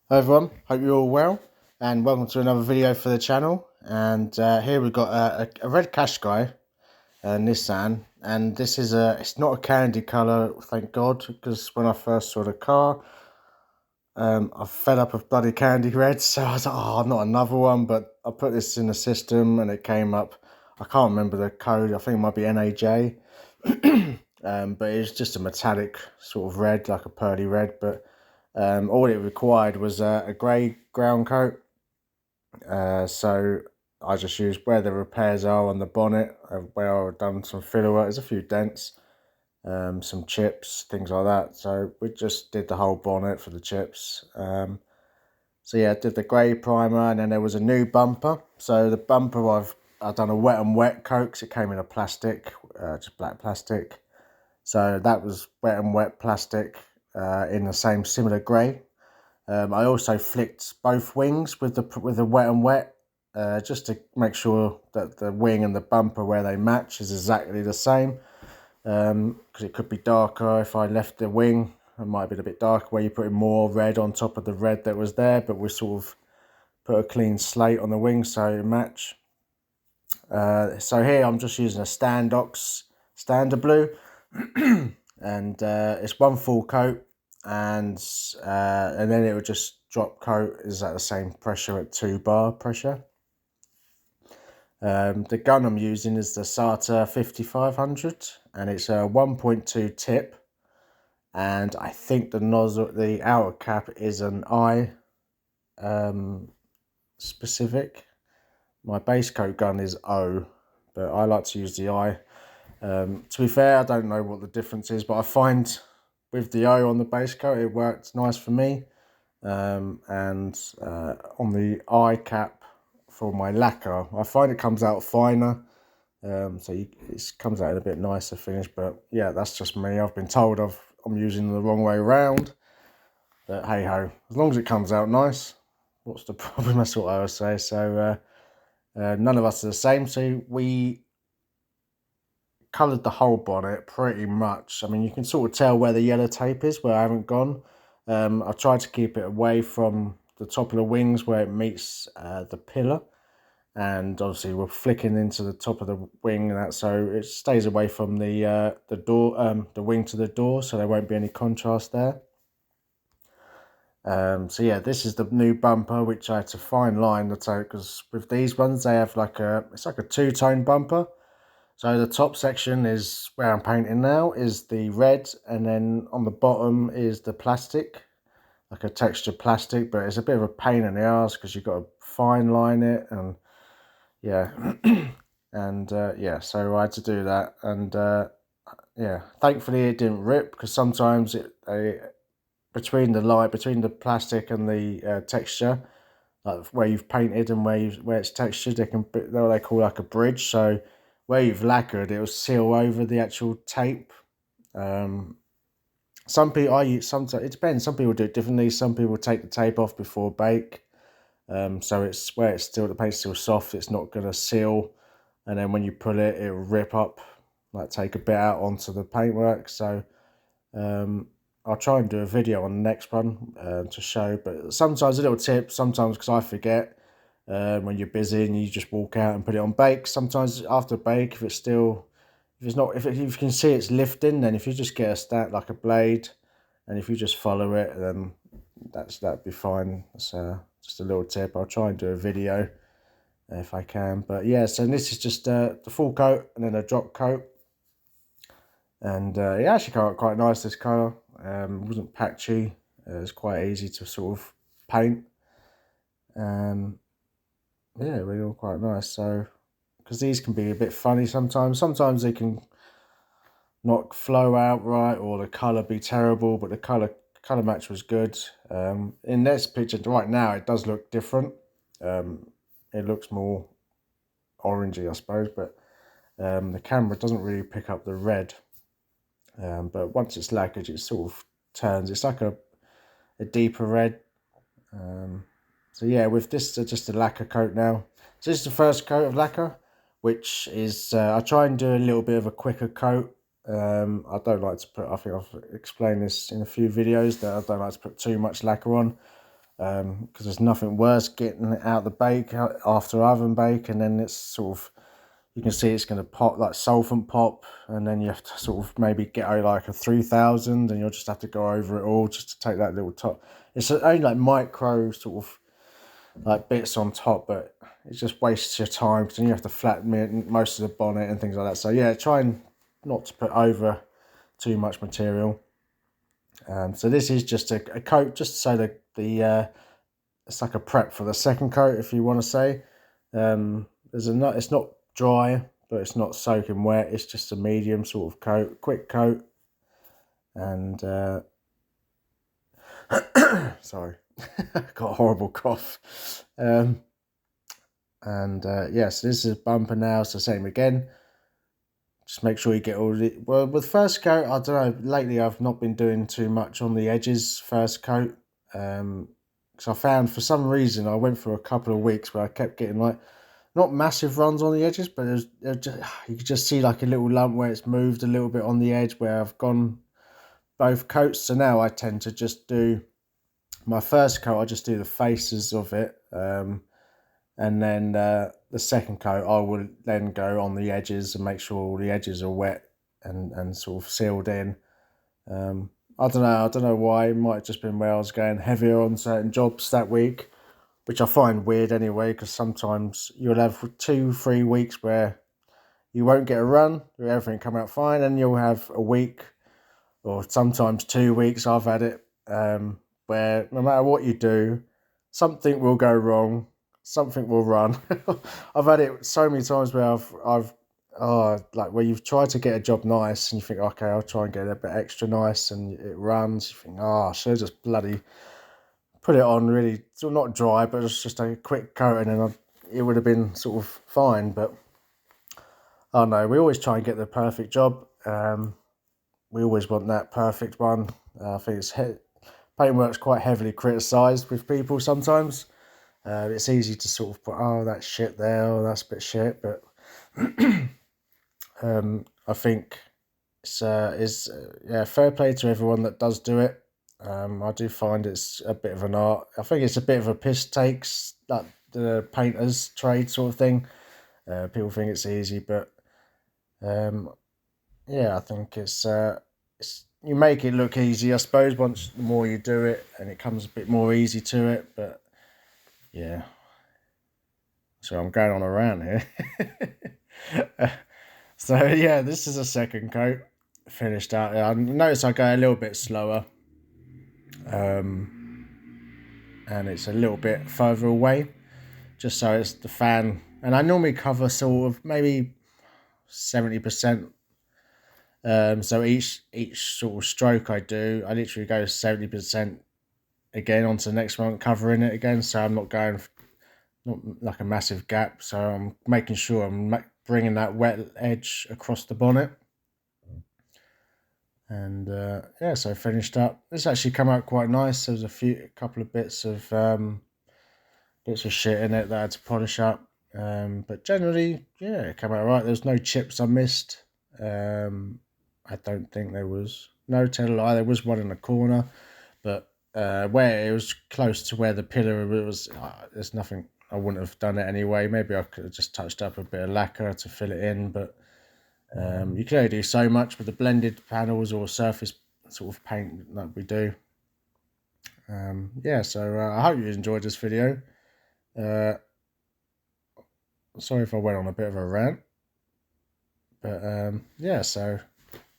Hello everyone, hope you're all well and welcome to another video for the channel. And here we've got a red Qashqai Nissan, and this is it's not a candy colour, thank God, because when I first saw the car, I fed up of bloody candy red, so I was like, oh, not another one. But I put this in the system and it came up. I can't remember the code, I think it might be NAJ. But it's just a metallic sort of red, like a pearly red. But all it required was a grey ground coat. So I just used where the repairs are on the bonnet, where I've done some filler work. There's a few dents, some chips, things like that. So we just did the whole bonnet for the chips. So yeah, I did the grey primer, and then there was a new bumper. So the bumper I've done a wet and wet coat, 'cause it came in a plastic, just black plastic. So that was wet and wet plastic in the same similar grey. I also flicked both wings with the wet and wet, just to make sure that the wing and the bumper where they match is exactly the same. Because it could be darker if I left the wing. It might have been a bit darker where you put more red on top of the red that was there, but we sort of put a clean slate on the wing so it match. So here I'm just using a Standox Standard Blue, and it's one full coat, and then it would just drop coat is at the same pressure at 2 bar pressure. The gun I'm using is the SATA 5500, and it's a 1.2 tip, and I think the nozzle, the outer cap, is an eye specific. My base coat gun is O, but I like to use the eye. To be fair, I don't know what the difference is, but I find with the O on the base coat, it worked nice for me. And on the eye cap for my lacquer, I find it comes out finer. So it comes out in a bit nicer finish. But yeah, that's just me. I've been told I'm using the wrong way around. But hey ho, as long as it comes out nice, what's the problem? That's what I would say. So none of us are the same. So we coloured the whole bonnet pretty much. I mean, you can sort of tell where the yellow tape is, where I haven't gone. I tried to keep it away from the top of the wings where it meets the pillar, and obviously we're flicking into the top of the wing and that, so it stays away from the door, the wing to the door, so there won't be any contrast there. So yeah, this is the new bumper, which I had to fine line the toe, because with these ones they have it's like a two-tone bumper. So the top section is where I'm painting now, is the red, and then on the bottom is the plastic, like a textured plastic, but it's a bit of a pain in the ass because you've got to fine line it, and yeah. And yeah, so I had to do that, and yeah, thankfully it didn't rip, because sometimes between the plastic and the texture, like where you've painted and where it's textured, they call like a bridge. So where you've lacquered, it will seal over the actual tape. Some people sometimes it depends. Some people do it differently. Some people take the tape off before bake. So it's where it's still, the paint's still soft, it's not gonna seal, and then when you pull it, it'll rip up, like take a bit out onto the paintwork. So I'll try and do a video on the next one to show, but sometimes a little tip, sometimes because I forget when you're busy and you just walk out and put it on bake. Sometimes after bake, if it's still, if you can see it's lifting, then if you just get a stand like a blade, and if you just follow it, then that'd be fine. That's just a little tip. I'll try and do a video if I can. But yeah, so this is just the full coat and then a drop coat. And it actually came out quite nice, this colour. It wasn't patchy. It's quite easy to sort of paint. Yeah, really all quite nice. So, because these can be a bit funny sometimes. Sometimes they can not flow out right, or the colour be terrible, but the colour match was good. In this picture right now, it does look different. It looks more orangey, I suppose, but the camera doesn't really pick up the red. But once it's lacquered, it sort of turns. It's like a deeper red. So yeah, with this just a lacquer coat now. So this is the first coat of lacquer, which is I try and do a little bit of a quicker coat. I don't like to put, I think I've explained this in a few videos, that I don't like to put too much lacquer on. because there's nothing worse getting it out the bake after oven bake, and then it's sort of, you can see it's going to pop, like solvent pop, and then you have to sort of maybe get like a 3000, and you'll just have to go over it all just to take that little top. It's only like micro sort of like bits on top, but it just wastes your time because then you have to flatten most of the bonnet and things like that. So yeah, try and not to put over too much material. So this is just a coat, just so that it's like a prep for the second coat, if you want to say. It's not dry, but it's not soaking wet. It's just a medium sort of coat, quick coat. And sorry, got a horrible cough. Yes, this is bumper now. It's the same again. Just make sure you get all the, well, with first coat, I don't know, lately I've not been doing too much on the edges first coat. Because I found, for some reason, I went for a couple of weeks where I kept getting like, not massive runs on the edges, but you could just see like a little lump where it's moved a little bit on the edge where I've gone both coats. So now I tend to just do my first coat, I just do the faces of it. And then the second coat, I will then go on the edges and make sure all the edges are wet and sort of sealed in. I don't know why. It might have just been where I was going heavier on certain jobs that week, which I find weird anyway, because sometimes you'll have 2-3 weeks where you won't get a run, where everything come out fine, and you'll have a week or sometimes 2 weeks. I've had it where no matter what you do, something will go wrong. Something will run. I've had it so many times where I've like where you've tried to get a job nice and you think, okay, I'll try and get it a bit extra nice, and it runs. You think, I should just bloody put it on really, so not dry, but it's just a quick coating, and it would have been sort of fine. But I don't know, we always try and get the perfect job. We always want that perfect one. I think paintwork's quite heavily criticised with people sometimes. It's easy to sort of put, oh, that's shit there, or that's a bit shit, but I think it's fair play to everyone that does do it. I do find it's a bit of an art. I think it's a bit of a piss takes, like the painter's trade sort of thing. People think it's easy, but I think it's you make it look easy, I suppose, once the more you do it, and it comes a bit more easy to it. But yeah, so I'm going on a rant here. So yeah, this is a second coat finished out. I notice I go a little bit slower, and it's a little bit further away, just so it's the fan. And I normally cover sort of maybe 70%. So each sort of stroke I do, I literally go 70% again onto the next one, covering it again. So I'm not going not like a massive gap. So I'm making sure I'm bringing that wet edge across the bonnet. And so finished up. This actually come out quite nice. There's a couple of bits of shit in it that I had to polish up. But generally, yeah, it came out right. There's no chips I missed. I don't think there was. No, tell a lie, there was one in the corner, but where it was close to where the pillar was, there's nothing. I wouldn't have done it anyway. Maybe I could have just touched up a bit of lacquer to fill it in, but you can only do so much with the blended panels or surface sort of paint that we do. So I hope you enjoyed this video. Sorry if I went on a bit of a rant, but so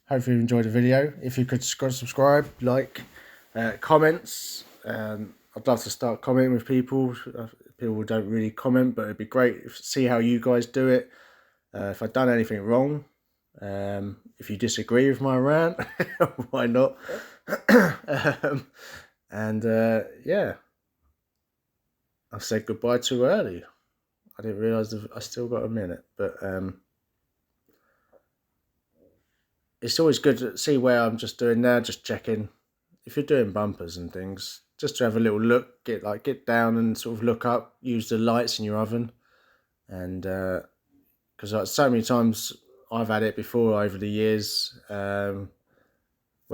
hopefully you enjoyed the video. If you could subscribe, like, comments. I'd love to start commenting with people. People don't really comment, but it'd be great to see how you guys do it. If I've done anything wrong, if you disagree with my rant, why not? I said goodbye too early. I didn't realise I still got a minute, but it's always good to see where I'm just doing now, just checking. If you're doing bumpers and things, just to have a little look, get down and sort of look up, use the lights in your oven. And because so many times I've had it before over the years, where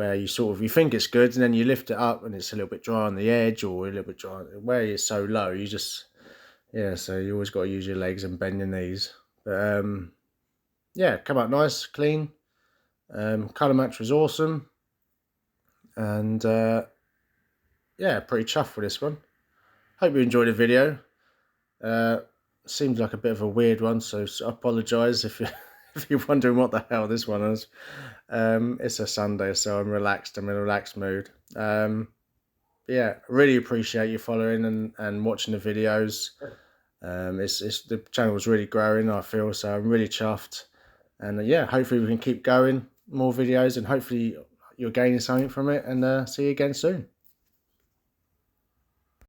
where you think it's good, and then you lift it up and it's a little bit dry on the edge, or a little bit dry where it's so low. You just, yeah, so you always got to use your legs and bend your knees. But yeah, come out nice, clean. Colour match was awesome, and yeah, pretty chuffed with this one. Hope you enjoyed the video. Seems like a bit of a weird one, so I apologise if you're wondering what the hell this one is. It's a Sunday, so I'm relaxed. I'm in a relaxed mood. Yeah, really appreciate you following and watching the videos. It's the channel is really growing, I feel, so I'm really chuffed. And yeah, hopefully we can keep going, more videos, and hopefully you're gaining something from it. And see you again soon.